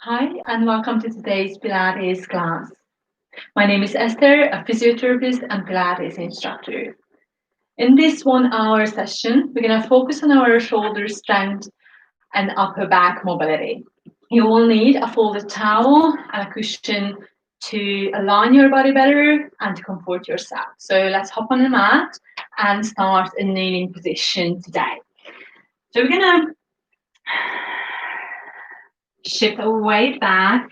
Hi, and welcome to today's Pilates class. My name is Esther, a physiotherapist and Pilates instructor. In this 1 hour session, we're going to focus on our shoulder strength and upper back mobility. You will need a folded towel and a cushion to align your body better and to comfort yourself. So let's hop on the mat and start in kneeling position today. So we're going to shift our weight back.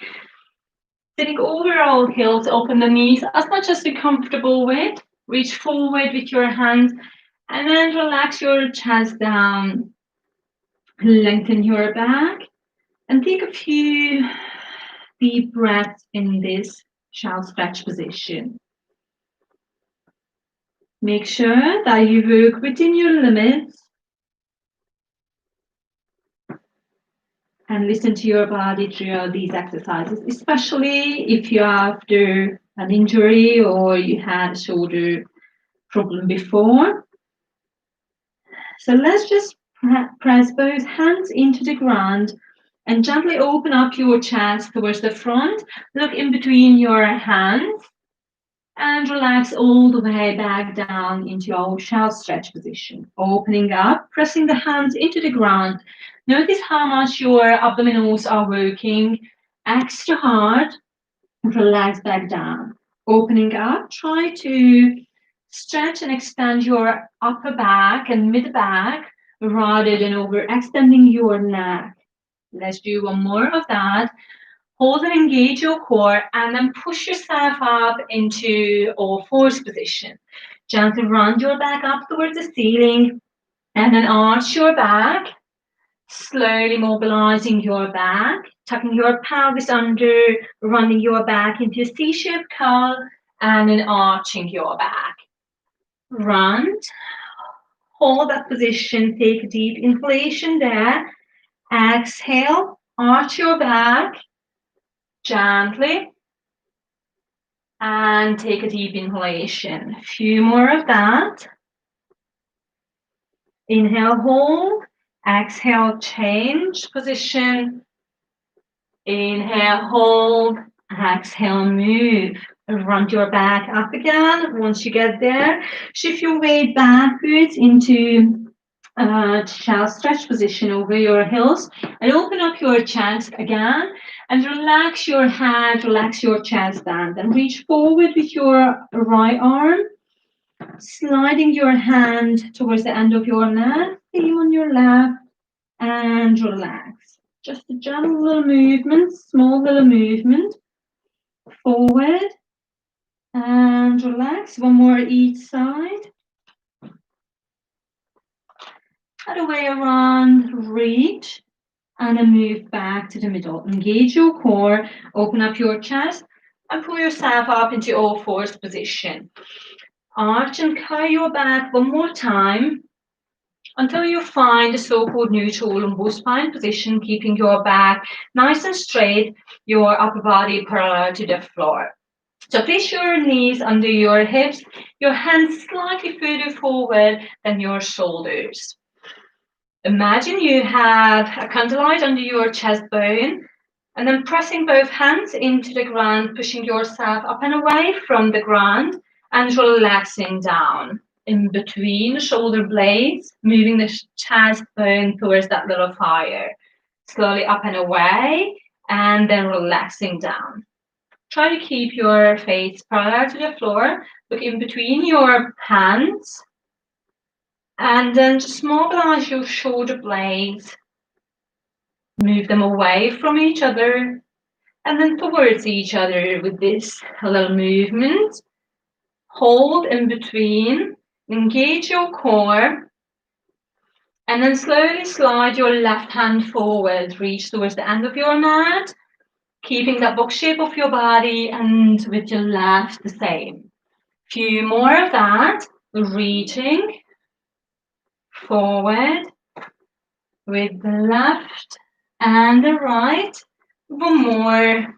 Sitting overall heels, open the knees as much as you're comfortable with. Reach forward with your hands and then relax your chest down. Lengthen your back and take a few deep breaths in this child stretch position. Make sure that you work within your limits and listen to your body throughout these exercises, especially if you're after an injury or you had a shoulder problem before. So let's just press both hands into the ground and gently open up your chest towards the front. Look in between your hands and relax all the way back down into our child stretch position. Opening up, pressing the hands into the ground. Notice how much your abdominals are working extra hard. Relax back down. Opening up, try to stretch and extend your upper back and mid back rather than overextending your neck. Let's do one more of that. Hold and engage your core and then push yourself up into all fours position. Gently round your back up towards the ceiling and then arch your back. Slowly mobilizing your back, tucking your pelvis under, running your back into a C-shaped curl and then arching your back. Round, hold that position, take a deep inhalation there. Exhale, arch your back gently and take a deep inhalation. A few more of that. Inhale, hold. Exhale, change position. Inhale, hold. Exhale, move. Round your back up again. Once you get there, shift your weight backwards into child stretch position over your heels and open up your chest again and relax your head, relax your chest down. Then reach forward with your right arm, sliding your hand towards the end of your mat, theme on your left, and relax. Just a gentle little movement, small little movement, forward and relax. One more each side. Other way around, reach and then move back to the middle. Engage your core, open up your chest and pull yourself up into all fours position. Arch and curl your back one more time until you find the so-called neutral lumbar spine position, keeping your back nice and straight, your upper body parallel to the floor. So place your knees under your hips, your hands slightly further forward than your shoulders. Imagine you have a candlelight under your chest bone and then pressing both hands into the ground, pushing yourself up and away from the ground and relaxing down in between the shoulder blades, moving the chest bone towards that little fire. Slowly up and away and then relaxing down. Try to keep your face parallel to the floor. Look in between your hands. And then just mobilize your shoulder blades. Move them away from each other and then towards each other with this little movement. Hold in between. Engage your core. And then slowly slide your left hand forward. Reach towards the end of your mat. Keeping that box shape of your body and with your left the same. Few more of that. Reaching forward with the left and the right. One more.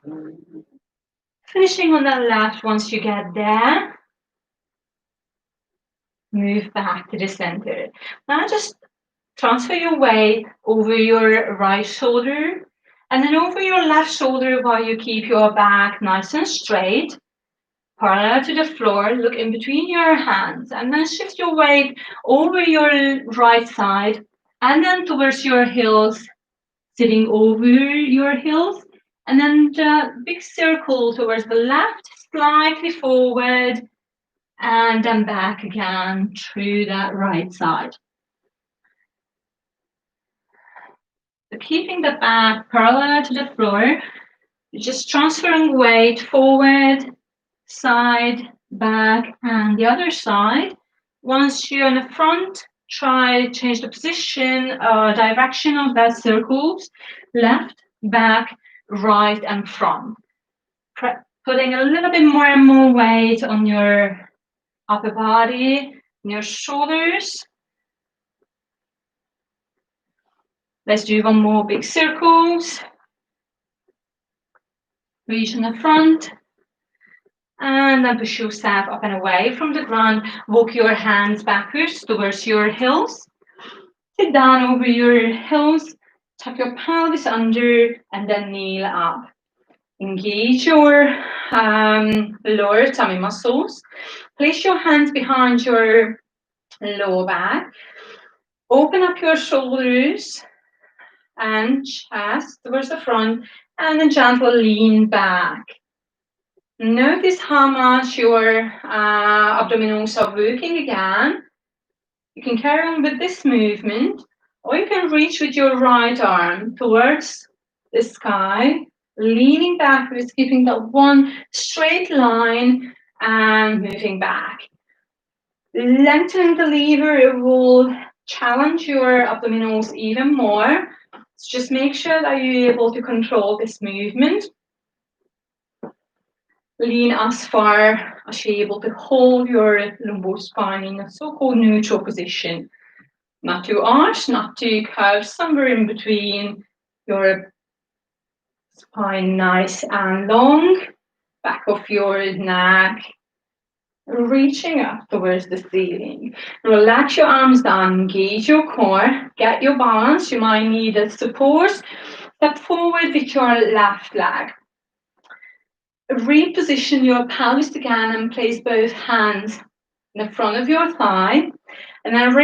Finishing on that left once you get there. Move back to the center. Now just transfer your weight over your right shoulder And then over your left shoulder while you keep your back nice and straight, parallel to the floor, look in between your hands, and then shift your weight over your right side and then towards your heels, sitting over your heels, and then the big circle towards the left, slightly forward, and then back again through that right side. So keeping the back parallel to the floor, just transferring weight forward, side, back, and the other side. Once you're in the front, try change the position, direction of that circles, left, back, right, and front. Putting a little bit more and more weight on your upper body, your shoulders. Let's do one more big circles. Reach in the front. And then push yourself up and away from the ground. Walk your hands backwards towards your heels. Sit down over your heels. Tuck your pelvis under and then kneel up. Engage your lower tummy muscles. Place your hands behind your lower back. Open up your shoulders and chest towards the front and then gently lean back. Notice how much your abdominals are working again. You can carry on with this movement, or you can reach with your right arm towards the sky, leaning backwards, keeping that one straight line and moving back. Lengthening the lever will challenge your abdominals even more. So just make sure that you're able to control this movement. Lean as far as you're able to hold your lumbar spine in a so-called neutral position. Not too arched, not too curved, somewhere in between. Your spine nice and long. Back of your neck, reaching up towards the ceiling. Relax your arms down, engage your core, get your balance. You might need a support. Step forward with your left leg. Reposition your pelvis again and place both hands in the front of your thigh. And then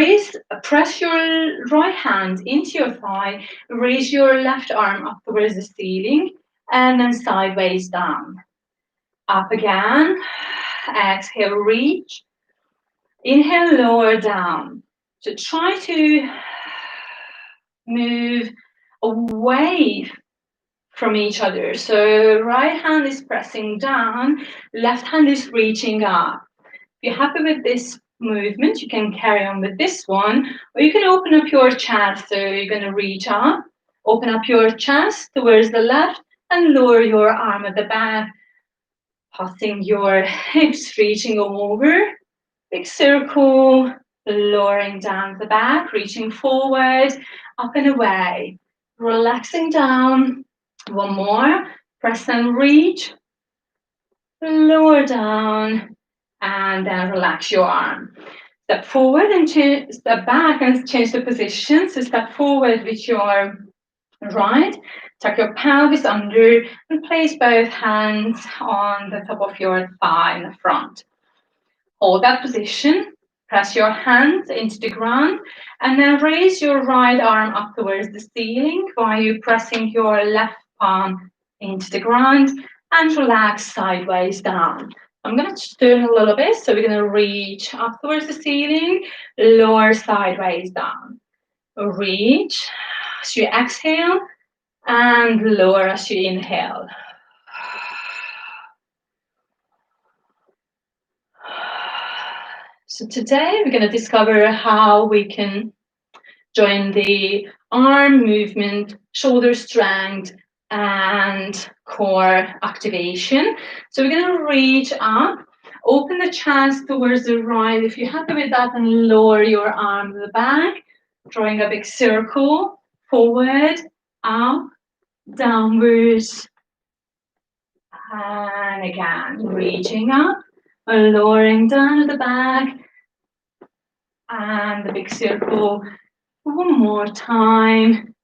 press your right hand into your thigh, raise your left arm up towards the ceiling, and then sideways down. Up again, exhale, reach. Inhale, lower down. So try to move away from each other. So right hand is pressing down, left hand is reaching up. If you're happy with this movement, you can carry on with this one, or you can open up your chest. So you're going to reach up, open up your chest towards the left, and lower your arm at the back, passing your hips, reaching over, big circle, lowering down the back, reaching forward, up and away, relaxing down. One more, press and reach, lower down, and then relax your arm. Step forward and step back and change the position. So step forward with your right, tuck your pelvis under and place both hands on the top of your thigh in the front. Hold that position, press your hands into the ground, and then raise your right arm up towards the ceiling while you're pressing your left palm into the ground and relax sideways down. I'm going to turn a little bit, so we're going to reach up towards the ceiling, lower sideways down. Reach as you exhale and lower as you inhale. So today we're going to discover how we can join the arm movement, shoulder strength, and core activation. So we're going to reach up, open the chest towards the right. If you're happy with that, then lower your arm to the back, drawing a big circle, forward, up, downwards, and again, reaching up, lowering down to the back, and the big circle. One more time.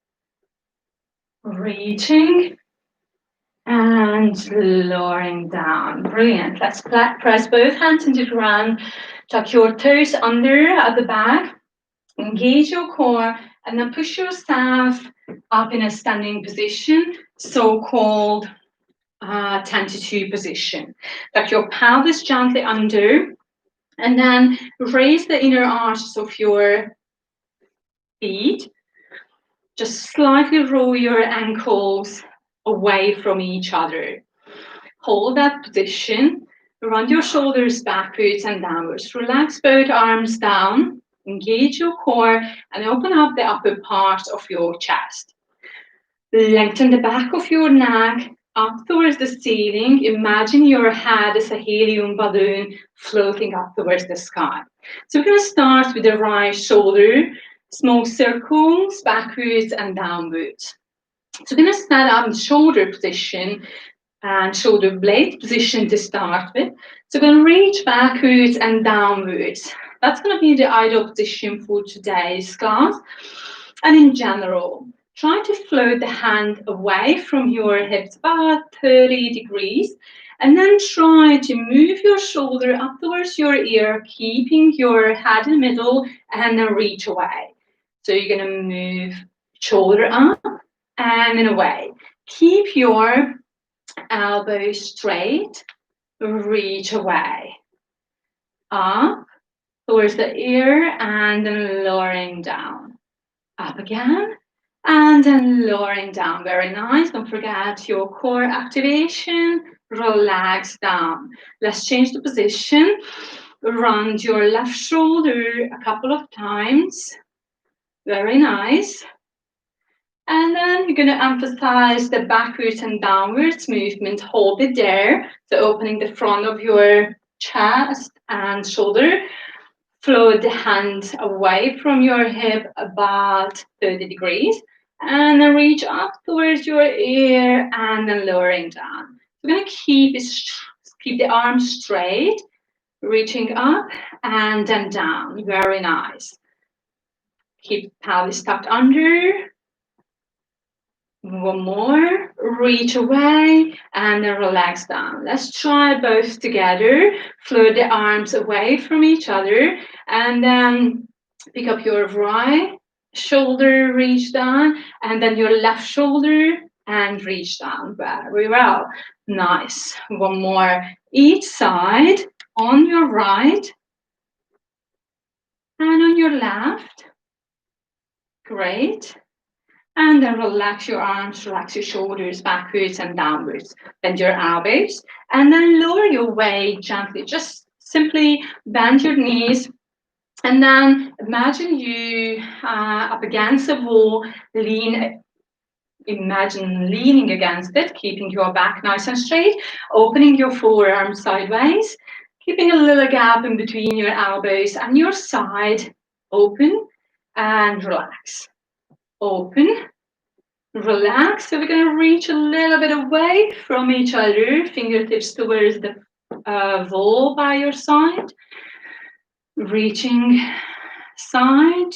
reaching and lowering down. Brilliant. Let's press both hands into the ground. Tuck your toes under at the back. Engage your core and then push yourself up in a standing position, so-called 10 to 2 position. Tuck your pelvis gently under and then raise the inner arches of your feet. Just slightly roll your ankles away from each other. Hold that position. Run your shoulders backwards and downwards. Relax both arms down. Engage your core and open up the upper part of your chest. Lengthen the back of your neck up towards the ceiling. Imagine your head as a helium balloon floating up towards the sky. So we're going to start with the right shoulder, small circles backwards and downwards. So we're going to stand up in shoulder position and shoulder blade position to start with. So we're going to reach backwards and downwards. That's going to be the ideal position for today's class. And in general, try to float the hand away from your hips about 30 degrees. And then try to move your shoulder up towards your ear, keeping your head in the middle, and then reach away. So you're going to move shoulder up and then away. Keep your elbows straight, reach away. Up towards the ear and then lowering down. Up again and then lowering down. Very nice. Don't forget your core activation. Relax down. Let's change the position. Round your left shoulder a couple of times. Very nice. And then you're going to emphasize the backwards and downwards movement. Hold it there. So opening the front of your chest and shoulder. Float the hand away from your hip about 30 degrees. And then reach up towards your ear and then lowering down. We're going to keep the arms straight, reaching up and then down. Very nice. Keep pelvis tucked under. One more, reach away and then relax down. Let's try both together. Float the arms away from each other and then pick up your right shoulder, reach down, and then your left shoulder and reach down. Very well. Nice. One more each side on your right and on your left. Great. And then relax your arms, relax your shoulders backwards and downwards. Bend your elbows and then lower your weight gently. Just simply bend your knees and then imagine you up against the wall, imagine leaning against it, keeping your back nice and straight, opening your forearms sideways, keeping a little gap in between your elbows and your side, open and relax. Open, relax. So we're going to reach a little bit away from each other, fingertips towards the wall by your side. Reaching side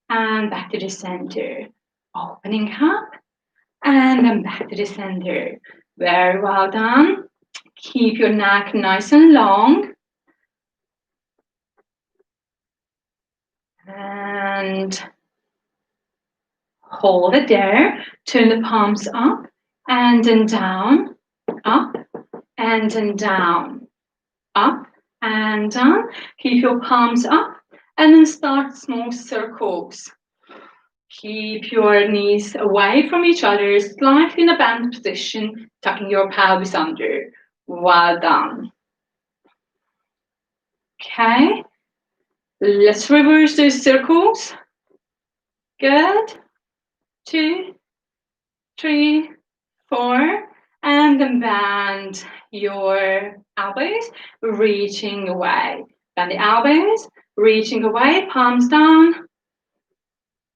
and back to the center. Opening up and then back to the center. Very well done. Keep your neck nice and long. And hold it there. Turn the palms up and then down, up and then down, up and down. Keep your palms up and then start small circles. Keep your knees away from each other, slightly in a bend position, tucking your pelvis under. Well done. Okay, let's reverse those circles. Good. 2, 3, 4, and then bend your elbows, reaching away. Bend the elbows, reaching away, palms down.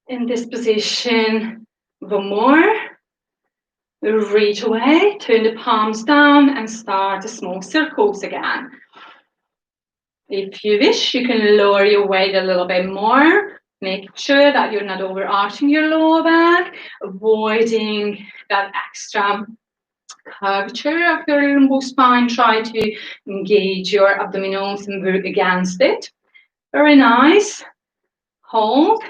In this position, one more. Reach away, turn the palms down and start the small circles again. If you wish, you can lower your weight a little bit more. Make sure that you're not overarching your lower back, avoiding that extra curvature of your lumbar spine. Try to engage your abdominals and work against it. Very nice. Hold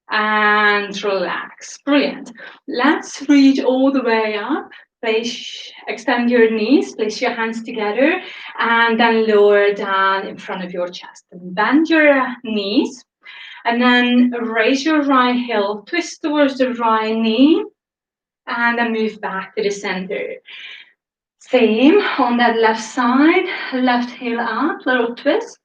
and relax. Brilliant. Let's reach all the way up. Extend your knees, place your hands together, and then lower down in front of your chest. Bend your knees, and then raise your right heel, twist towards the right knee, and then move back to the center. Same on that left side, left heel up, little twist,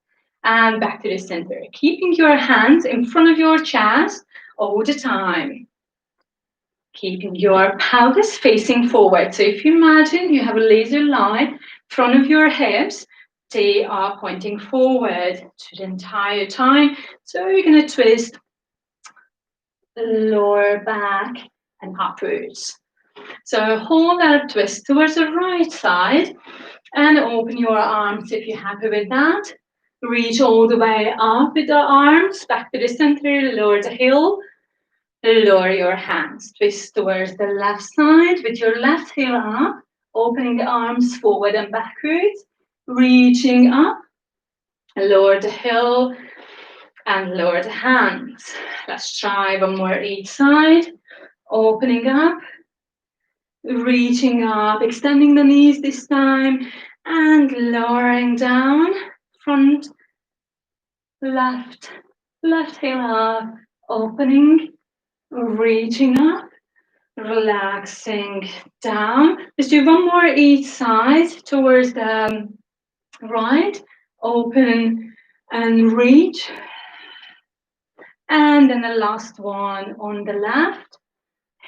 and back to the center. Keeping your hands in front of your chest all the time. Keeping your pelvis facing forward. So if you imagine you have a laser line in front of your hips, they are pointing forward to the entire time. So you're going to twist lower back and upwards. So hold that twist towards the right side and open your arms if you're happy with that. Reach all the way up with the arms, back to the center, lower the heel, lower your hands. Twist towards the left side with your left heel up, opening the arms forward and backwards, reaching up, lower the heel, and lower the hands. Let's try one more each side. Opening up, reaching up, extending the knees this time, and lowering down, front, left heel up, opening, reaching up, relaxing down. Let's do one more each side towards the right, open and reach. And then the last one on the left,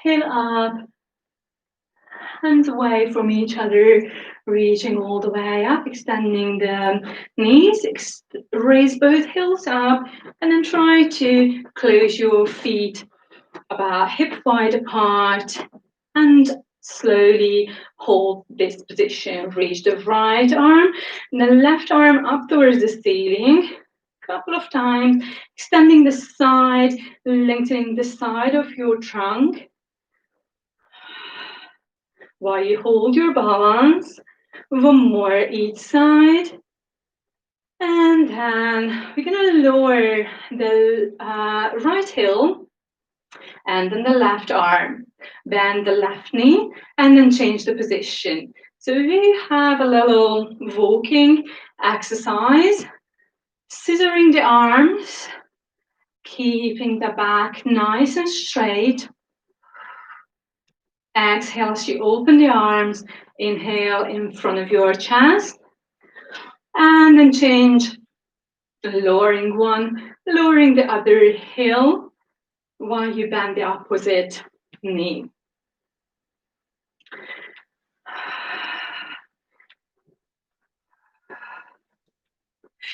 heel up, hands away from each other, reaching all the way up, extending the knees, raise both heels up, and then try to close your feet about hip wide apart, and slowly hold this position. Reach the right arm and the left arm up towards the ceiling. Couple of times, extending the side, lengthening the side of your trunk while you hold your balance. One more each side. And then we're going to lower the right heel and then the left arm. Bend the left knee and then change the position. So we have a little walking exercise. Scissoring the arms, keeping the back nice and straight. Exhale as you open the arms. Inhale in front of your chest. And then change, lowering one, lowering the other heel while you bend the opposite knee.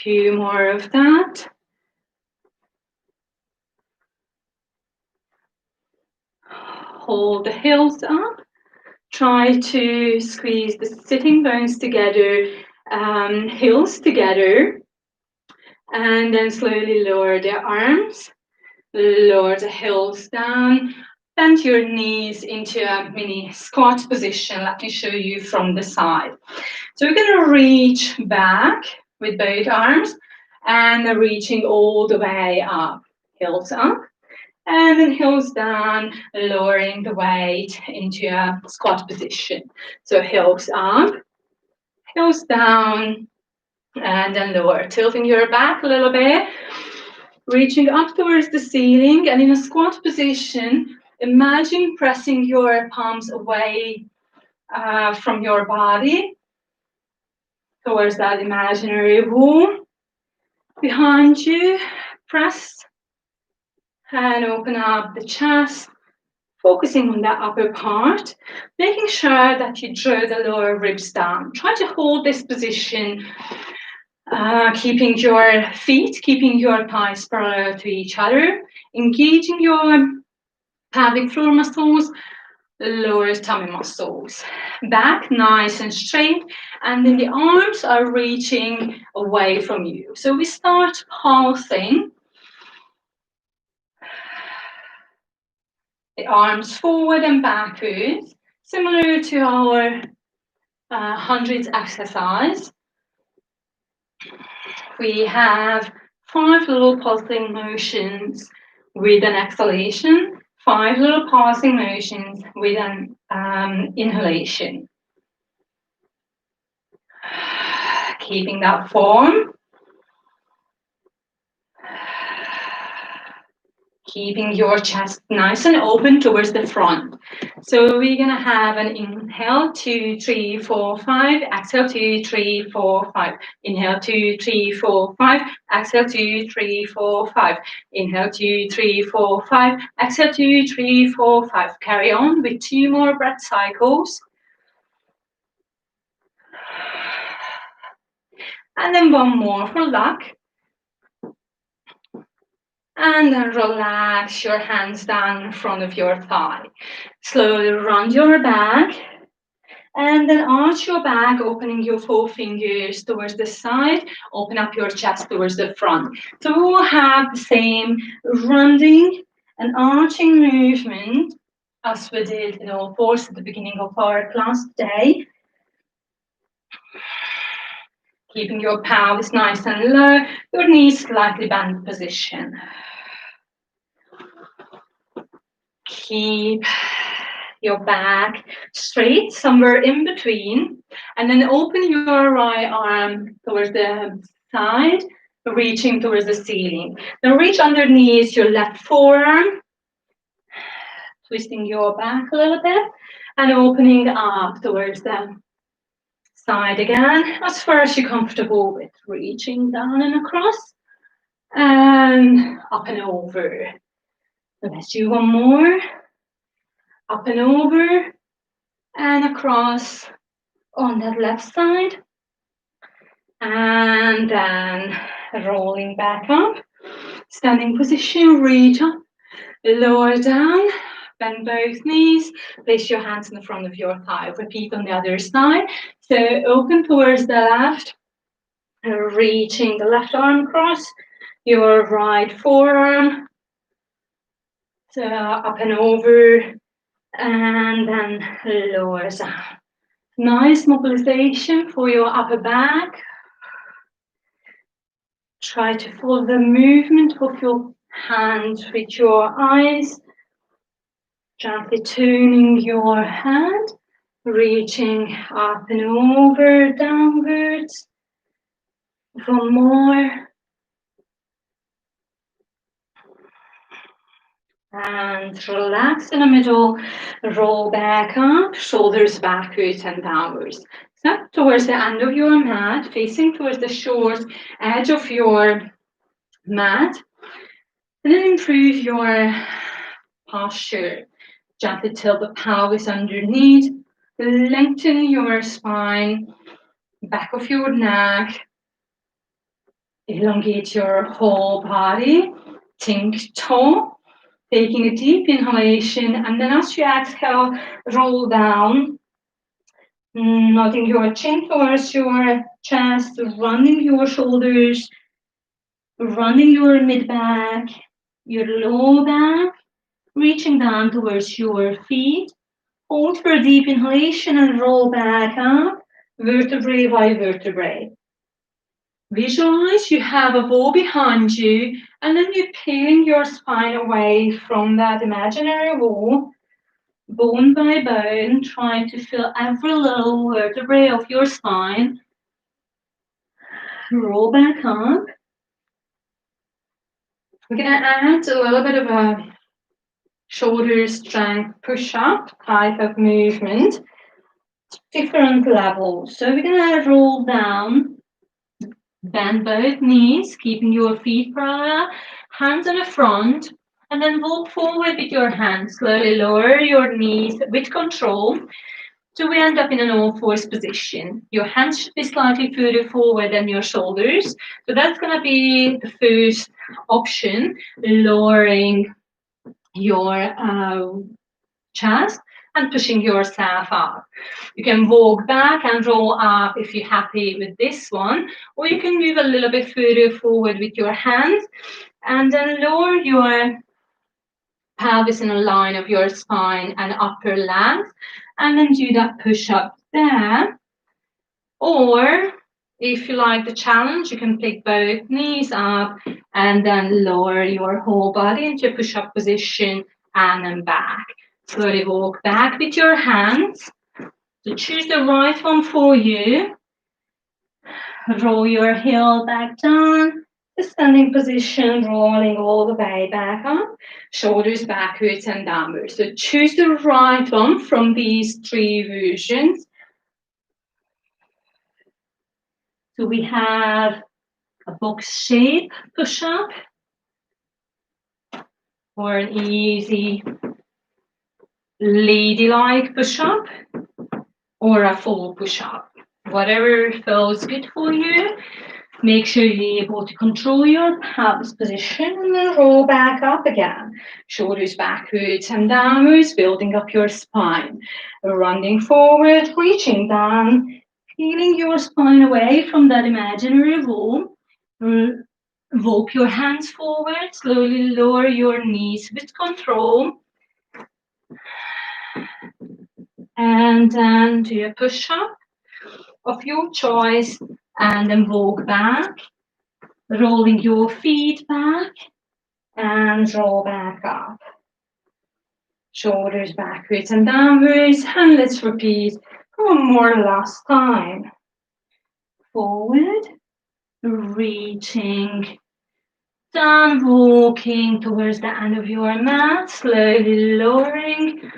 Few more of that. Hold the heels up. Try to squeeze the sitting bones together, heels together, and then slowly lower the arms, lower the heels down, bend your knees into a mini squat position. Let me show you from the side. So we're going to reach back with both arms and reaching all the way up, heels up. And then heels down, lowering the weight into a squat position. So heels up, heels down, and then lower. Tilting your back a little bit, reaching up towards the ceiling. And in a squat position, imagine pressing your palms away from your body towards that imaginary wall. Behind you, press and open up the chest, focusing on that upper part, making sure that you draw the lower ribs down. Try to hold this position, keeping your feet, keeping your thighs parallel to each other, engaging your pelvic floor muscles, lower tummy muscles. Back nice and straight, and then the arms are reaching away from you. So we start pulsing The arms forward and backwards, similar to our hundreds exercise. We have 5 little pulsing motions with an exhalation, 5 little passing motions with an inhalation. Keeping that form. Keeping your chest nice and open towards the front. So we're going to have an inhale, 2, 3, 4, 5. Exhale, 2, 3, 4, 5. Inhale, 2, 3, 4, 5. Exhale, 2, 3, 4, 5. Inhale, 2, 3, 4, 5. Exhale, 2, 3, 4, 5. Carry on with 2 more breath cycles. And then 1 more for luck. And then relax your hands down in front of your thigh. Slowly round your back. And then arch your back, opening your 4 fingers towards the side. Open up your chest towards the front. So we will have the same rounding and arching movement as we did in all fours at the beginning of our class today. Keeping your pelvis nice and low, your knees slightly bent position. Keep your back straight, somewhere in between, and then open your right arm towards the side, reaching towards the ceiling. Then reach underneath your left forearm, twisting your back a little bit, and opening up towards the side again, as far as you're comfortable with, reaching down and across, and up and over. Let's do 1 more. Up and over and across on that left side. And then rolling back up. Standing position, reach up, lower down, bend both knees, place your hands in the front of your thigh. Repeat on the other side. So open towards the left, reaching the left arm across, your right forearm. So up and over. And then lower down. Nice mobilization for your upper back. Try to follow the movement of your hands with your eyes. Gently turning your head, reaching up and over, downwards. 1 more. And relax in the middle, roll back up, shoulders backwards and downwards. So towards the end of your mat, facing towards the short edge of your mat. And then improve your posture. Gently tilt the pelvis underneath, lengthen your spine, back of your neck, elongate your whole body, think tall. Taking a deep inhalation, and then as you exhale, roll down, nodding your chin towards your chest, running your shoulders, running your mid-back, your low back, reaching down towards your feet. Hold for a deep inhalation and roll back up, vertebrae by vertebrae. Visualize you have a wall behind you, and then you're peeling your spine away from that imaginary wall, bone by bone, trying to feel every little vertebrae of your spine. Roll back up. We're going to add a little bit of a shoulder strength push-up type of movement, different levels. So we're going to roll down. Bend both knees, keeping your feet parallel, hands on the front, and then walk forward with your hands. Slowly lower your knees with control. So we end up in an all-fours position. Your hands should be slightly further forward than your shoulders. So that's going to be the first option, lowering your chest and pushing yourself up. You can walk back and roll up if you're happy with this one, or you can move a little bit further forward with your hands and then lower your pelvis in a line of your spine and upper legs, and then do that push-up there. Or if you like the challenge, you can pick both knees up and then lower your whole body into a push-up position and then back. Slowly walk back with your hands. So choose the right one for you. Roll your heel back down. The standing position, rolling all the way back up. Shoulders backwards and downwards. So choose the right one from these three versions. So we have a box shape push-up or an easy ladylike push-up or a full push-up. Whatever feels good for you. Make sure you're able to control your pelvis position and then roll back up again. Shoulders backwards and downwards, building up your spine. Rounding forward, reaching down, peeling your spine away from that imaginary wall. Walk your hands forward, slowly lower your knees with control. And then do a push-up of your choice and then walk back, rolling your feet back and roll back up. Shoulders backwards and downwards, and let's repeat one more last time. Forward, reaching down, walking towards the end of your mat, slowly lowering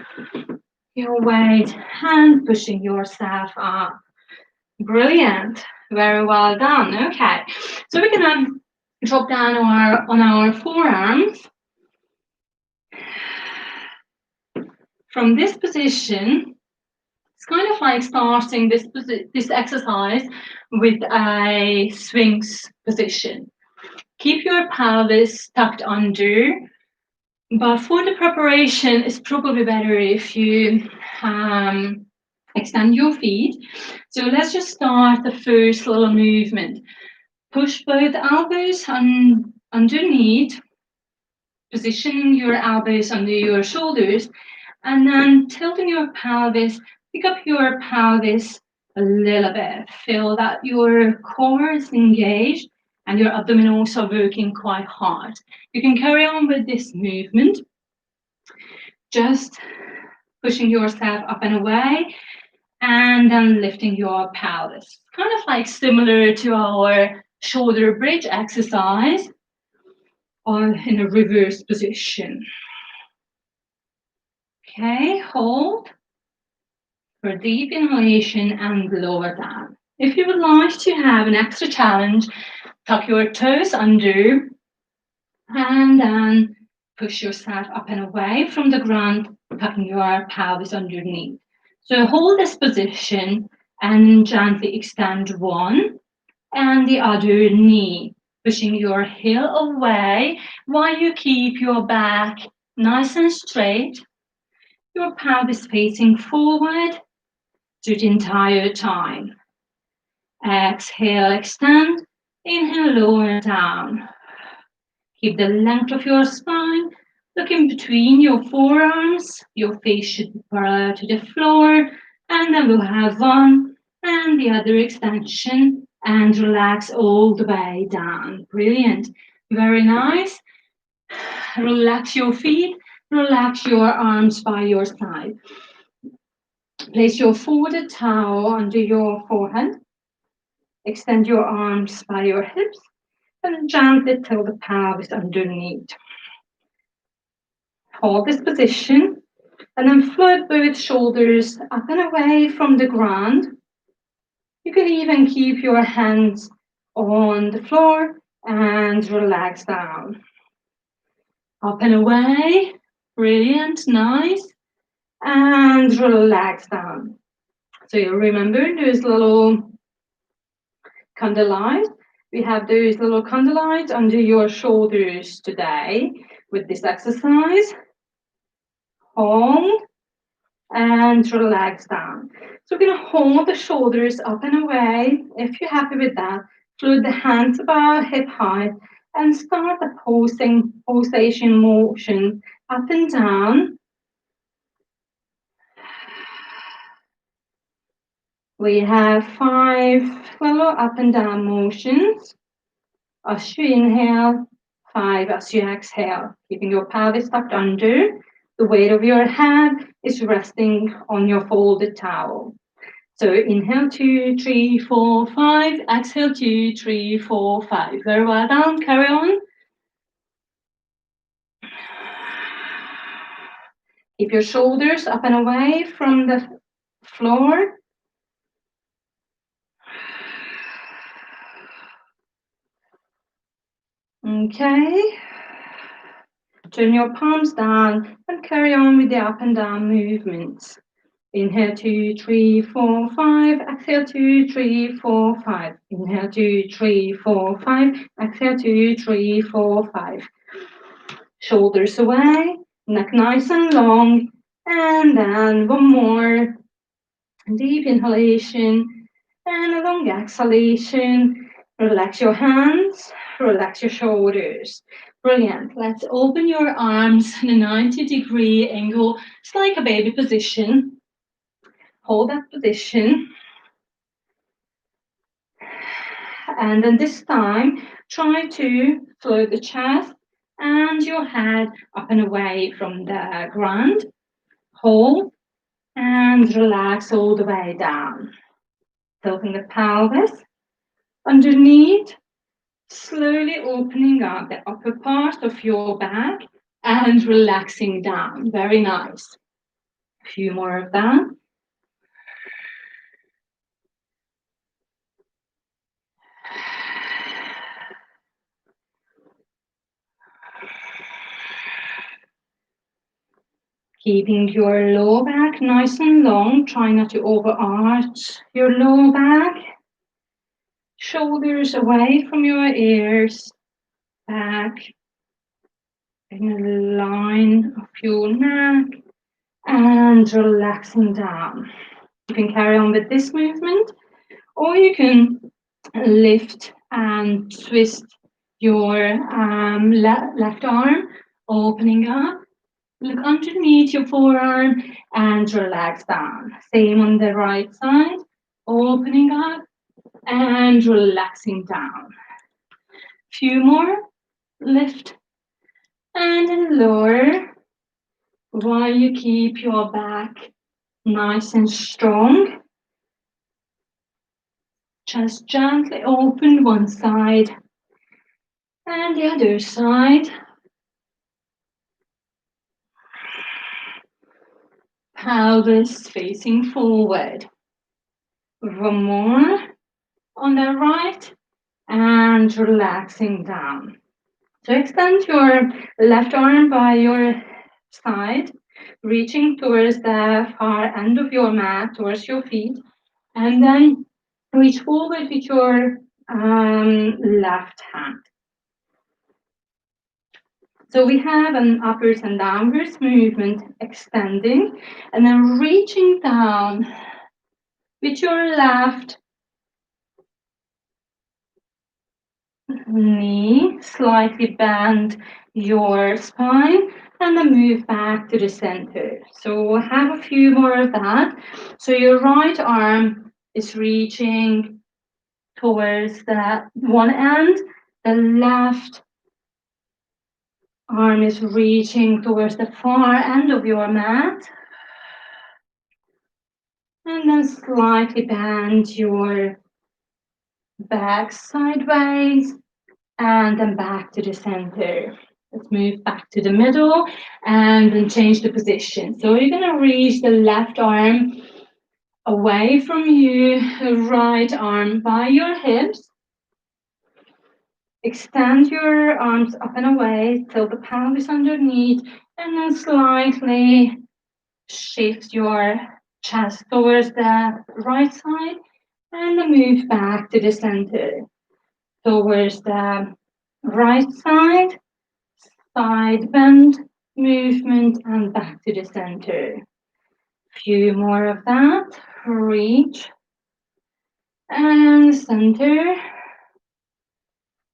your weight and pushing yourself up. Brilliant. Very well done. Okay. So we're going to drop down on our forearms. From this position, it's kind of like starting this exercise with a Sphinx position. Keep your pelvis tucked under, but for the preparation, it's probably better if you extend your feet. So let's just start the first little movement. Push both elbows underneath, positioning your elbows under your shoulders, and then tilting your pelvis, pick up your pelvis a little bit. Feel that your core is engaged and your abdominals are working quite hard. You can carry on with this movement, just pushing yourself up and away, and then lifting your pelvis. Kind of like similar to our shoulder bridge exercise or in a reverse position. Okay, hold for deep inhalation and lower down. If you would like to have an extra challenge, tuck your toes under and then push yourself up and away from the ground, tucking your pelvis underneath. So hold this position and gently extend one and the other knee, pushing your heel away while you keep your back nice and straight, your pelvis facing forward through the entire time. Exhale, extend, inhale, lower down. Keep the length of your spine. Look in between your forearms. Your face should be parallel to the floor. And then we'll have one and the other extension and relax all the way down. Brilliant. Very nice. Relax your feet. Relax your arms by your side. Place your folded towel under your forehead. Extend your arms by your hips and gently tilt the pelvis underneath. Hold this position and then float both shoulders up and away from the ground. You can even keep your hands on the floor and relax down. Up and away. Brilliant, nice. And relax down. So you remember those little candle lights. We have those little candle lights under your shoulders today with this exercise. Hold and relax down. So we're going to hold the shoulders up and away. If you're happy with that, float the hands about hip height and start the pulsation motion up and down. We have 5 slow up and down motions. As you inhale, 5 as you exhale, keeping your pelvis tucked under. The weight of your head is resting on your folded towel. So inhale 2, 3, 4, 5. Exhale 2, 3, 4, 5. Very well done. Carry on. Keep your shoulders up and away from the floor. Okay. Turn your palms down and carry on with the up and down movements. Inhale 2, 3, 4, 5. Exhale 2, 3, 4, 5. Inhale 2, 3, 4, 5. Exhale 2, 3, 4, 5. Shoulders away, neck nice and long. And then one more. Deep inhalation and a long exhalation. Relax your hands, relax your shoulders. Brilliant. Let's open your arms in a 90-degree angle. It's like a baby position. Hold that position. And then this time, try to float the chest and your head up and away from the ground. Hold and relax all the way down. Tilting the pelvis underneath, slowly opening up the upper part of your back and relaxing down. Very nice. A few more of that. Keeping your lower back nice and long. Try not to overarch your lower back. Shoulders away from your ears. Back in a line of your neck. And relaxing down. You can carry on with this movement, or you can lift and twist your left arm, opening up. Look underneath your forearm and relax down. Same on the right side, opening up and relaxing down. Few more, lift and lower while you keep your back nice and strong. Just gently open one side and the other side. Pelvis facing forward. One more on the right and relaxing down. So extend your left arm by your side, reaching towards the far end of your mat, towards your feet, and then reach forward with your left hand. So we have an upwards and downwards movement, extending, and then reaching down with your left knee, slightly bend your spine, and then move back to the center. So we'll have a few more of that. So your right arm is reaching towards the one end, the left arm is reaching towards the far end of your mat. And then slightly bend your back sideways and then back to the center. Let's move back to the middle and then change the position. So you're going to reach the left arm away from you, right arm by your hips. Extend your arms up and away till the pelvis underneath, and then slightly shift your chest towards the right side and then move back to the center. Towards the right side, side bend movement and back to the center. Few more of that. Reach and center.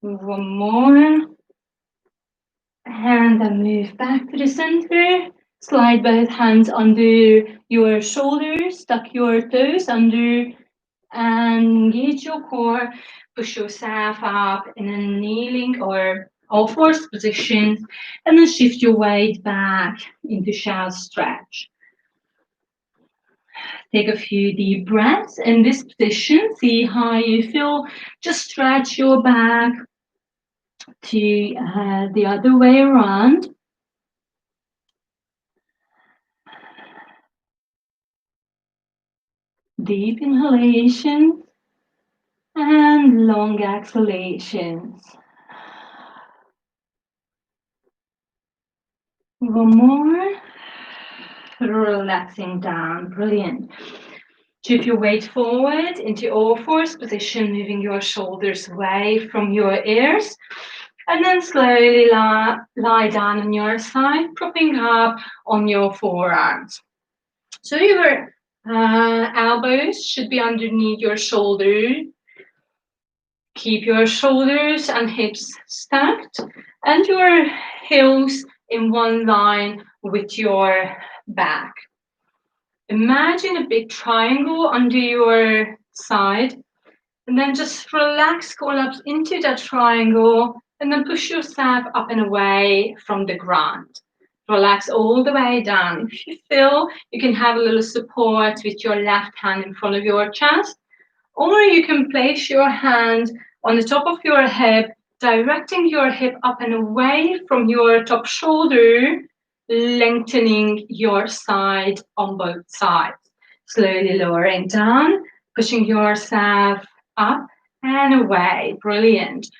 One more And then move back to the center. Slide both hands under your shoulders, tuck your toes under, and engage your core. Push yourself up in a kneeling or all fours position, and then shift your weight back into shallow stretch. Take a few deep breaths in this position. See how you feel. Just stretch your back to the other way around. Deep inhalation and long exhalations. One more. Relaxing down. Brilliant. Shift your weight forward into all fours position, moving your shoulders away from your ears. And then slowly lie down on your side, propping up on your forearms. So your elbows should be underneath your shoulder. Keep your shoulders and hips stacked and your heels in one line with your back. Imagine a big triangle under your side, and then just relax, collapse into that triangle, and then push yourself up and away from the ground. Relax all the way down. If you feel, you can have a little support with your left hand in front of your chest, or you can place your hand on the top of your hip, directing your hip up and away from your top shoulder, lengthening your side on both sides. Slowly lowering down, pushing yourself up and away. Brilliant.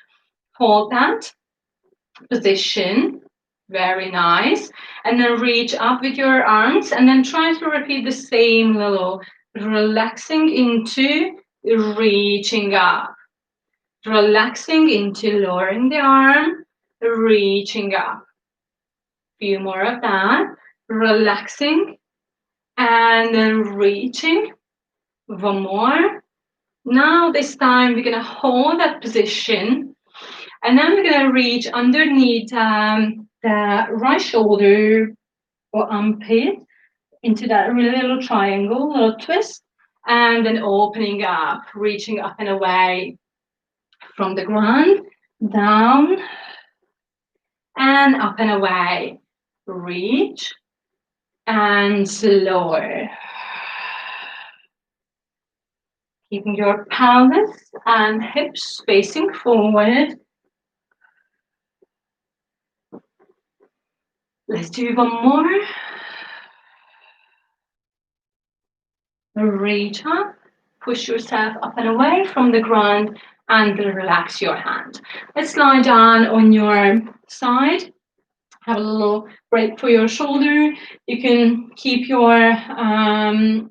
Hold that position. Very nice. And then reach up with your arms and then try to repeat the same little relaxing into reaching up. Relaxing into lowering the arm, reaching up. Few more of that. Relaxing and then reaching. One more. Now this time we're going to hold that position and then we're going to reach underneath the right shoulder or armpit into that little triangle, little twist, and then opening up, reaching up and away from the ground, down and up and away. Reach and lower. Keeping your pelvis and hips facing forward. Let's do one more. Reach up, push yourself up and away from the ground and relax your hand. Let's lie down on your side. Have a little break for your shoulder. You can keep your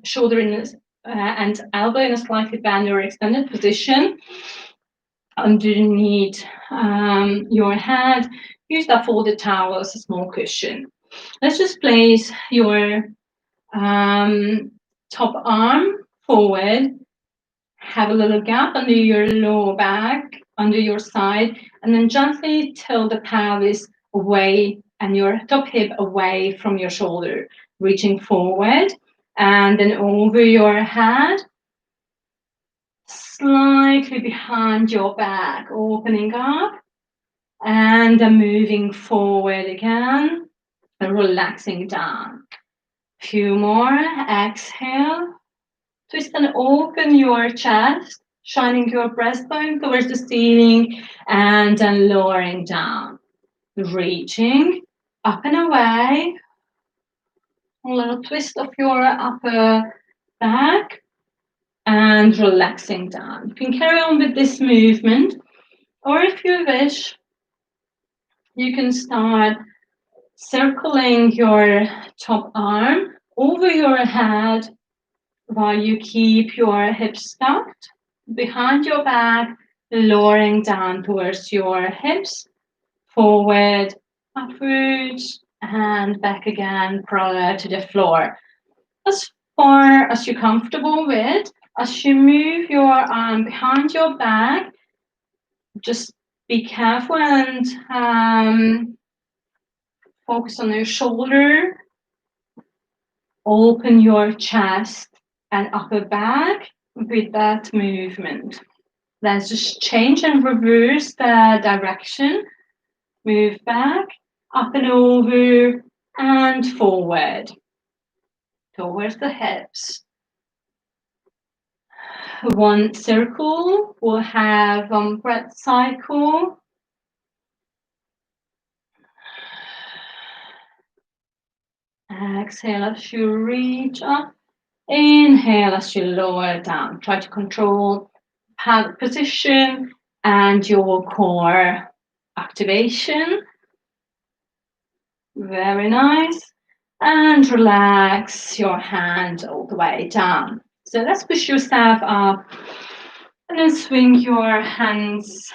shoulder and elbow in a slightly bent or extended position underneath your head. Use that folded towel as a small cushion. Let's just place your top arm forward. Have a little gap under your lower back, under your side, and then gently tilt the pelvis away and your top hip away from your shoulder, reaching forward and then over your head, slightly behind your back, opening up and then moving forward again and relaxing down. Few more. Exhale. Twist and open your chest, shining your breastbone towards the ceiling and then lowering down. Reaching up and away. A little twist of your upper back and relaxing down. You can carry on with this movement, or if you wish, you can start circling your top arm over your head while you keep your hips tucked behind your back, lowering down towards your hips, forward, upwards, and back again, parallel to the floor. As far as you're comfortable with, as you move your arm behind your back, just be careful and Focus on your shoulder. Open your chest and upper back with that movement. Let's just change and reverse the direction. Move back, up and over, and forward towards the hips. One circle will have one breath cycle. Exhale as you reach up. Inhale as you lower down. Try to control hand position and your core activation. Very nice. And relax your hand all the way down. So let's push yourself up and then swing your hands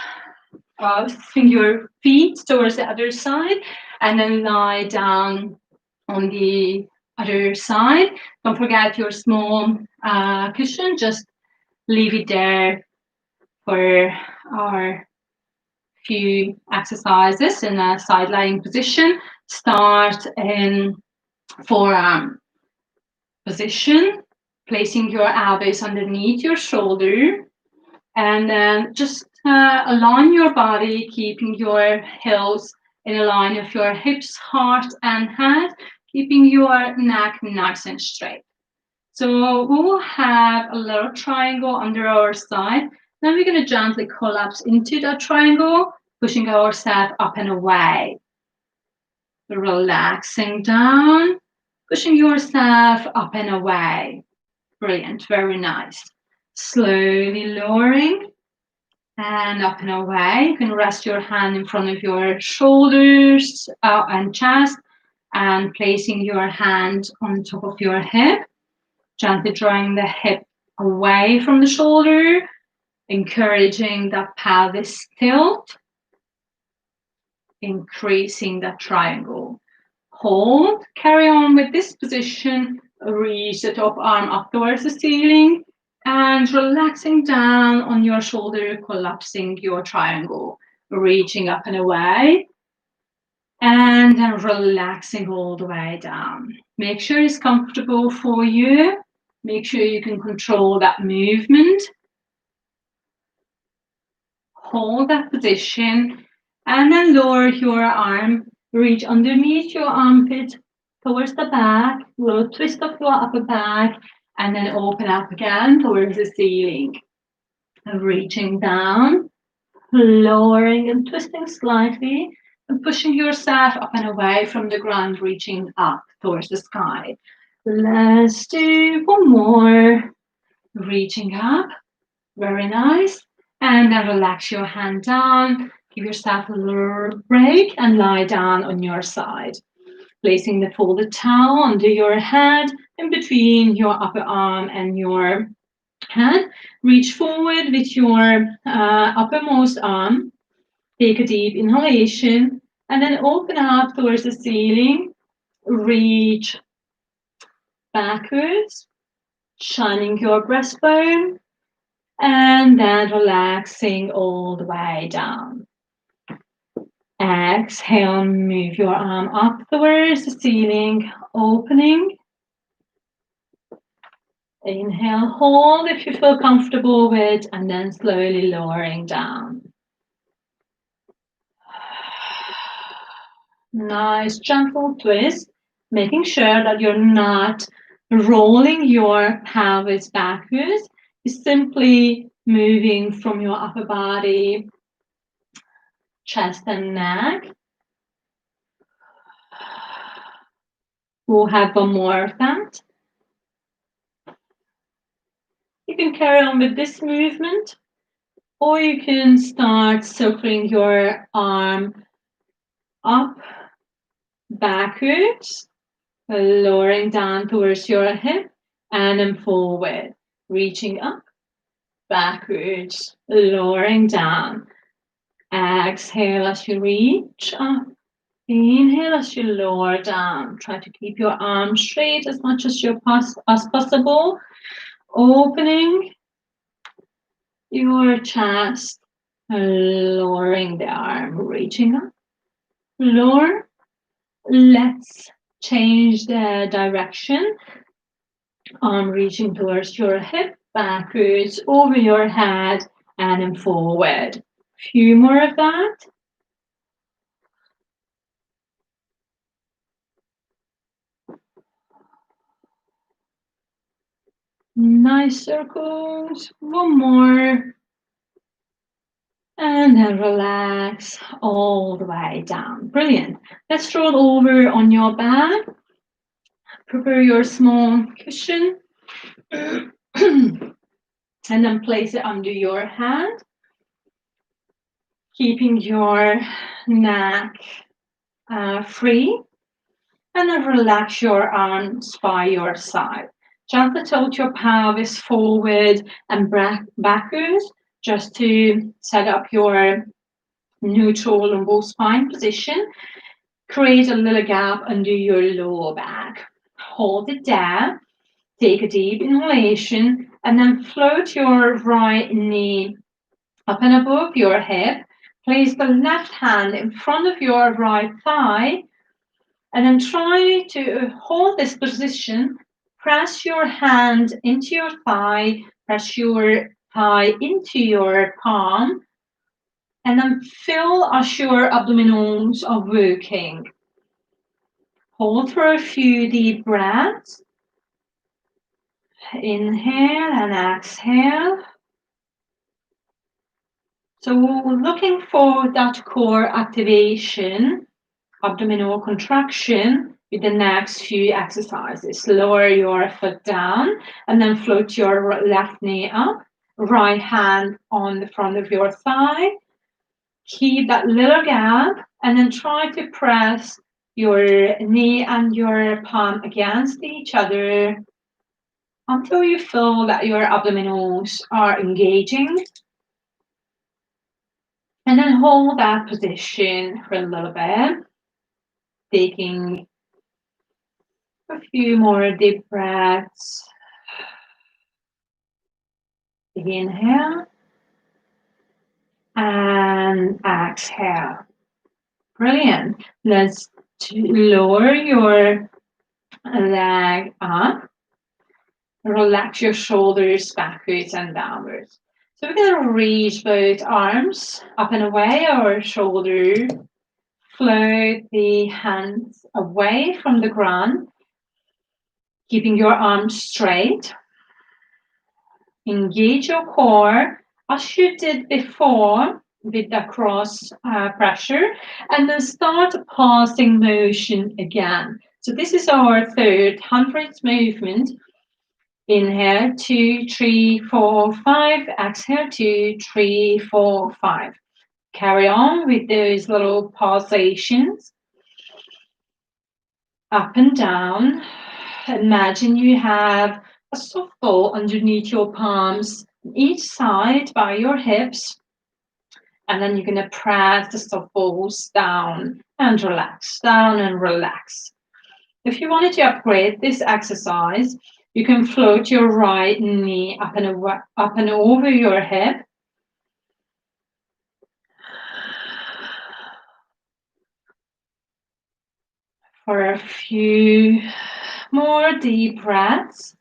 up, swing your feet towards the other side and then lie down on the other side. Don't forget your small cushion, just leave it there for our few exercises in a side lying position. Start in forearm position, placing your elbows underneath your shoulder, and then just align your body, keeping your heels in a line of your hips, heart, and head, keeping your neck nice and straight. So we will have a little triangle under our side. Then we're going to gently collapse into that triangle, pushing ourselves up and away. Relaxing down, pushing yourself up and away. Brilliant, very nice. Slowly lowering and up and away. You can rest your hand in front of your shoulders and chest and placing your hand on top of your hip. Gently drawing the hip away from the shoulder, encouraging that pelvis tilt, increasing that triangle. Hold, carry on with this position, reach the top arm up towards the ceiling, and relaxing down on your shoulder, collapsing your triangle, reaching up and away, and then relaxing all the way down. Make sure it's comfortable for you. Make sure you can control that movement. Hold that position, and then lower your arm. Reach underneath your armpit towards the back, little twist of your upper back, and then open up again towards the ceiling. Reaching down, lowering and twisting slightly, and pushing yourself up and away from the ground, reaching up towards the sky. Let's do one more. Reaching up, very nice. And then relax your hand down. Give yourself a little break and lie down on your side. Placing the folded towel under your head in between your upper arm and your head. Reach forward with your uppermost arm. Take a deep inhalation and then open up towards the ceiling. Reach backwards, shining your breastbone, and then relaxing all the way down. Exhale, move your arm up towards the ceiling, opening. Inhale, hold if you feel comfortable with, and then slowly lowering down. Nice, gentle twist, making sure that you're not rolling your pelvis backwards. You're simply moving from your upper body, chest and neck. We'll have one more of that. You can carry on with this movement, or you can start circling your arm up, backwards, lowering down towards your hip, and then forward, reaching up, backwards, lowering down. Exhale as you reach up. Inhale as you lower down. Try to keep your arms straight as much as possible. Opening your chest, lowering the arm, reaching up, lower, Let's change the direction. Arm reaching towards your hip, backwards, over your head, and then forward. Few more of that. Nice circles. One more. And then relax all the way down. Brilliant. Let's roll over on your back. Prepare your small cushion. And then place it under your hand. Keeping your neck free. And then relax your arms by your side. Gently tilt your pelvis forward and backwards just to set up your neutral lumbar spine position. Create a little gap under your lower back. Hold it there. Take a deep inhalation and then float your right knee up and above your hip. Place the left hand in front of your right thigh and then try to hold this position. Press your hand into your thigh, press your thigh into your palm, and then feel as your abdominals are working. Hold for a few deep breaths. Inhale and exhale. So we're looking for that core activation, abdominal contraction with the next few exercises. Lower your foot down and then float your left knee up. Right hand on the front of your thigh. Keep that little gap and then try to press your knee and your palm against each other until you feel that your abdominals are engaging. And then hold that position for a little bit, taking a few more deep breaths. Inhale and exhale. Brilliant. Let's lower your leg up. Relax your shoulders backwards and downwards. So we're going to reach both arms up and away, our shoulder. Float the hands away from the ground, keeping your arms straight. Engage your core as you did before with the cross pressure, and then start a passing motion again. So this is our third 100th movement. Inhale, 2, 3, 4, 5. Exhale, 2, 3, 4, 5. Carry on with those little pulsations. Up and down. Imagine you have a softball underneath your palms, each side by your hips. And then you're going to press the softballs down and relax, down and relax. If you wanted to upgrade this exercise, you can float your right knee up and over your hip. For a few more deep breaths.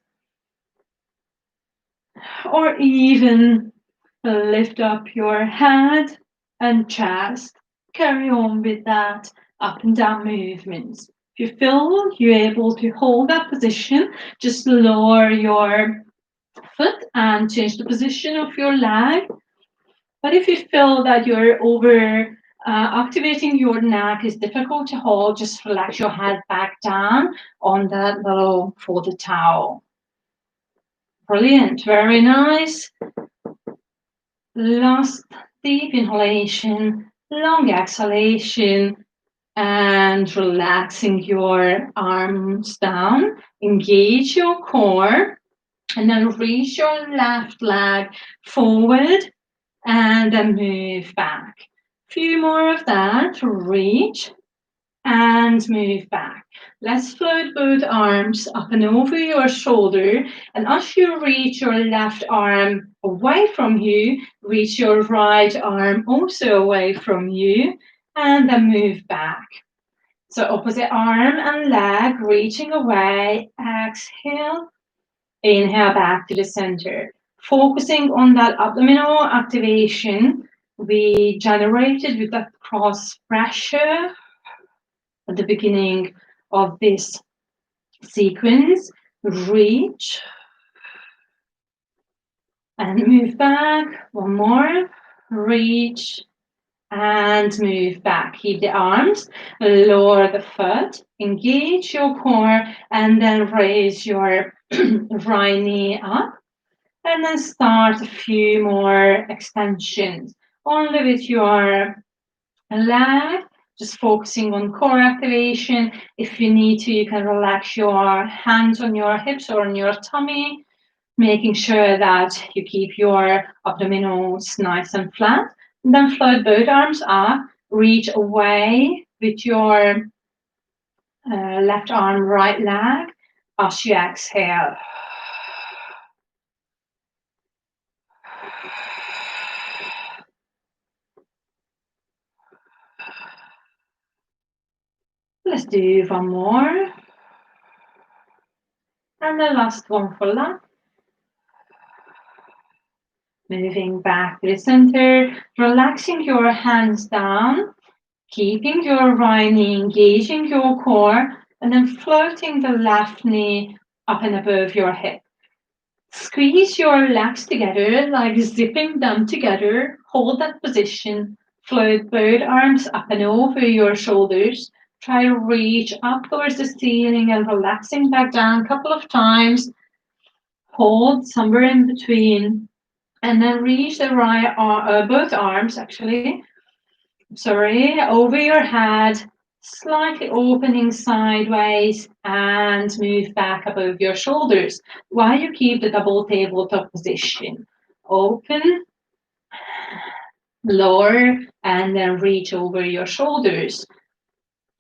Or even lift up your head and chest. Carry on with that up and down movements. If you feel you're able to hold that position, just lower your foot and change the position of your leg. But if you feel that you're over activating your neck is difficult to hold, just relax your head back down on that little folded towel. Brilliant, very nice. Last deep inhalation, long exhalation, and relaxing your arms down. Engage your core, and then reach your left leg forward, and then move back. Few more of that. Reach and move back. Let's float both arms up and over your shoulder. And as you reach your left arm away from you, reach your right arm also away from you, and then move back. So opposite arm and leg reaching away. Exhale. Inhale back to the center. Focusing on that abdominal activation we generated with that cross pressure at the beginning of this sequence. Reach and move back. One more. Reach and move back. Keep the arms, lower the foot, engage your core, and then raise your right knee up. And then start a few more extensions. Only with your leg, just focusing on core activation. If you need to, you can relax your hands on your hips or on your tummy, making sure that you keep your abdominals nice and flat. And then float both arms up, reach away with your left arm, right leg as you exhale. Let's do one more. And the last one for luck. Moving back to the center, relaxing your hands down, keeping your right knee, engaging your core, and then floating the left knee up and above your hip. Squeeze your legs together, like zipping them together. Hold that position. Float both arms up and over your shoulders. Try to reach up towards the ceiling and relaxing back down a couple of times. Hold somewhere in between. And then reach the right arm, both arms actually, over your head, slightly opening sideways and move back above your shoulders while you keep the double tabletop position. Open, lower, and then reach over your shoulders.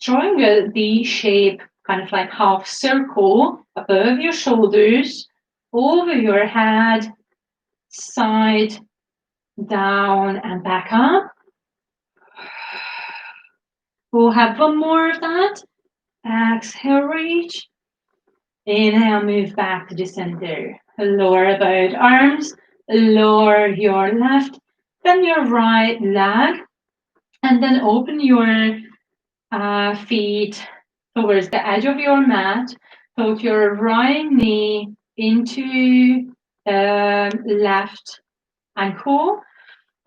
Drawing a D shape, kind of like half circle above your shoulders, over your head, side, down, and back up. We'll have one more of that. Exhale, reach. Inhale, move back to the center. Lower both arms. Lower your left, then your right leg. And then open your feet towards the edge of your mat. Put your right knee into the left ankle.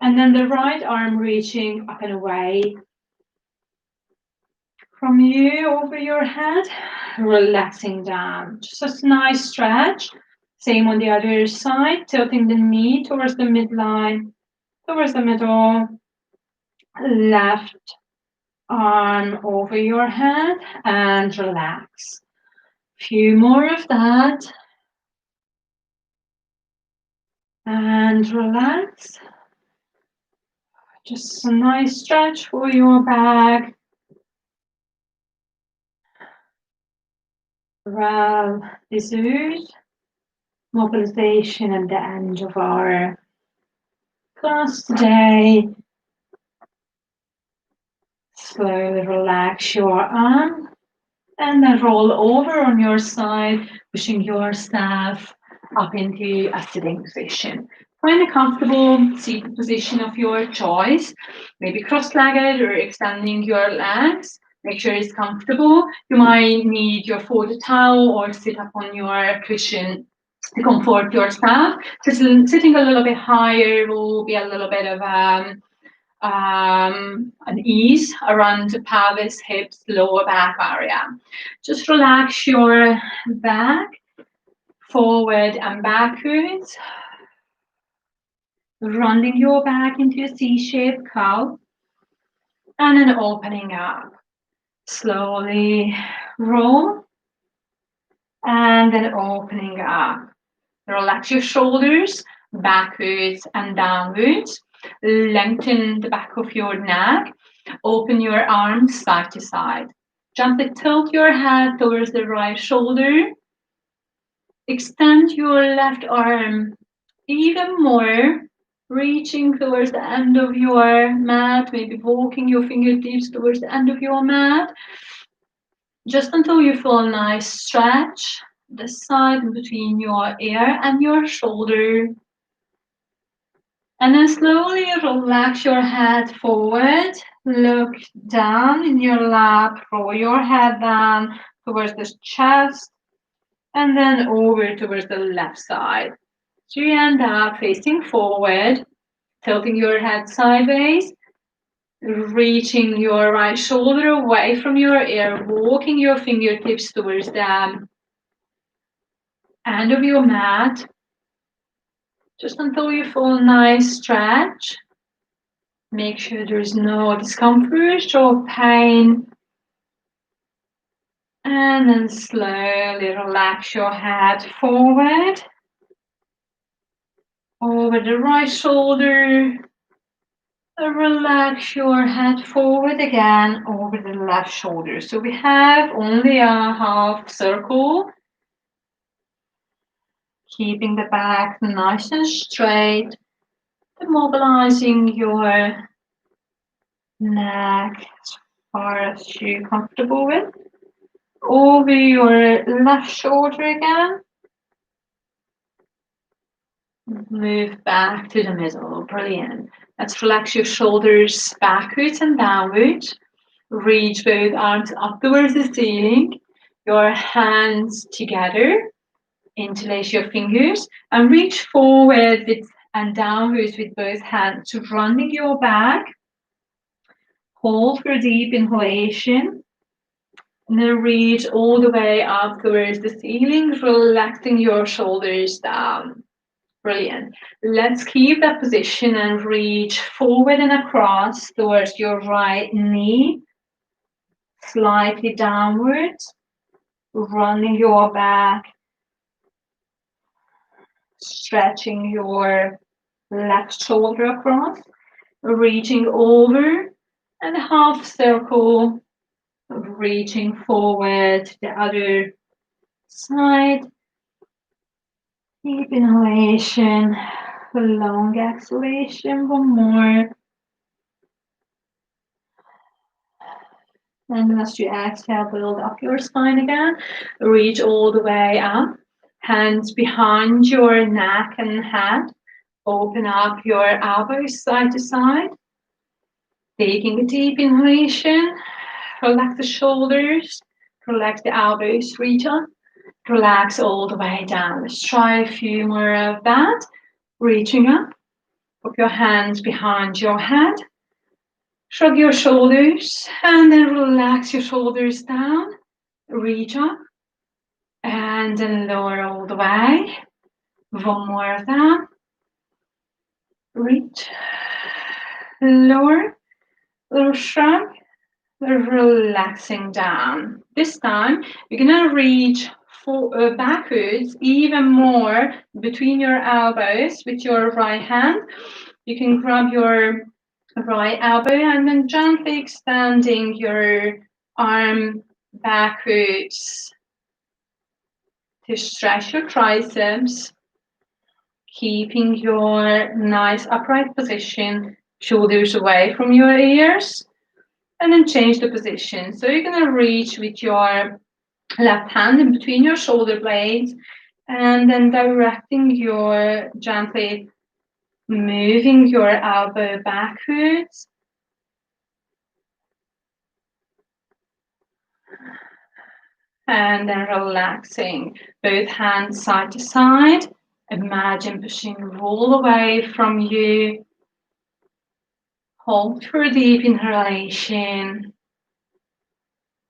And then the right arm reaching up and away from you over your head, relaxing down. Just a nice stretch. Same on the other side, tilting the knee towards the midline, towards the middle. Left arm over your head and relax. Few more of that. And relax. Just a nice stretch for your back. Well, this is mobilization at the end of our class today. Slowly relax your arm and then roll over on your side, pushing yourself up into a sitting position. Find a comfortable seated position of your choice, maybe cross-legged or extending your legs. Make sure it's comfortable. You might need your folded towel or sit up on your cushion to comfort yourself. Sitting a little bit higher will be a little bit of an ease around the pelvis, hips, lower back area. Just relax your back, forward and backwards, rounding your back into a C-shaped cow, and then opening up. Slowly roll, and then opening up. Relax your shoulders, backwards and downwards. Lengthen the back of your neck. Open your arms side to side. Gently tilt your head towards the right shoulder. Extend your left arm even more, reaching towards the end of your mat, maybe walking your fingertips towards the end of your mat. just until you feel a nice stretch the side between your ear and your shoulder. And then slowly relax your head forward, look down in your lap, roll your head down towards the chest, and then over towards the left side. So you end up facing forward, tilting your head sideways, reaching your right shoulder away from your ear, walking your fingertips towards the end of your mat, just until you feel a nice stretch. Make sure there's no discomfort or pain. And then slowly relax your head forward, over the right shoulder. Relax your head forward again over the left shoulder. So we have only a half circle, keeping the back nice and straight, mobilizing your neck as far as you're comfortable with. Over your left shoulder again. Move back to the middle. Brilliant. Let's relax your shoulders backwards and downwards. Reach both arms up towards the ceiling. Your hands together. Interlace your fingers and reach forward and downwards with both hands, running your back. Hold for deep inhalation. And then reach all the way up towards the ceiling, relaxing your shoulders down. Brilliant. Let's keep that position and reach forward and across towards your right knee, slightly downwards, running your back, stretching your left shoulder across, reaching over and half circle, reaching forward to the other side. Deep inhalation, long exhalation, one more. And as you exhale, build up your spine again. Reach all the way up. Hands behind your neck and head. Open up your elbows side to side. Taking a deep inhalation. Relax the shoulders. Relax the elbows. Reach up. Relax all the way down. Let's try a few more of that. Reaching up. Put your hands behind your head. Shrug your shoulders and then relax your shoulders down. Reach up and then lower all the way. One more of that. Reach, lower, little shrug, relaxing down. This time you're gonna reach backwards even more between your elbows with your right hand. You can grab your right elbow and then gently extending your arm backwards to stretch your triceps, keeping your nice upright position, shoulders away from your ears, and then change the position. So you're gonna reach with your left hand in between your shoulder blades and then directing your gently moving your elbow backwards. And then relaxing both hands side to side. Imagine pushing all away from you. Hold for deep inhalation.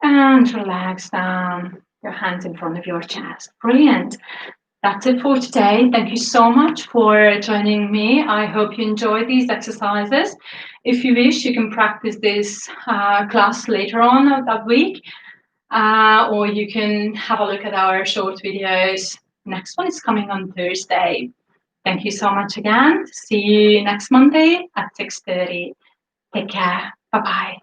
And relax down. Your hands in front of your chest. Brilliant. That's it for today. Thank you so much for joining me. I hope you enjoyed these exercises. If you wish, you can practice this class later on that week. Or you can have a look at our short videos. Next one is coming on Thursday. Thank you so much again. See you next Monday at 6:30. Take care. Bye-bye.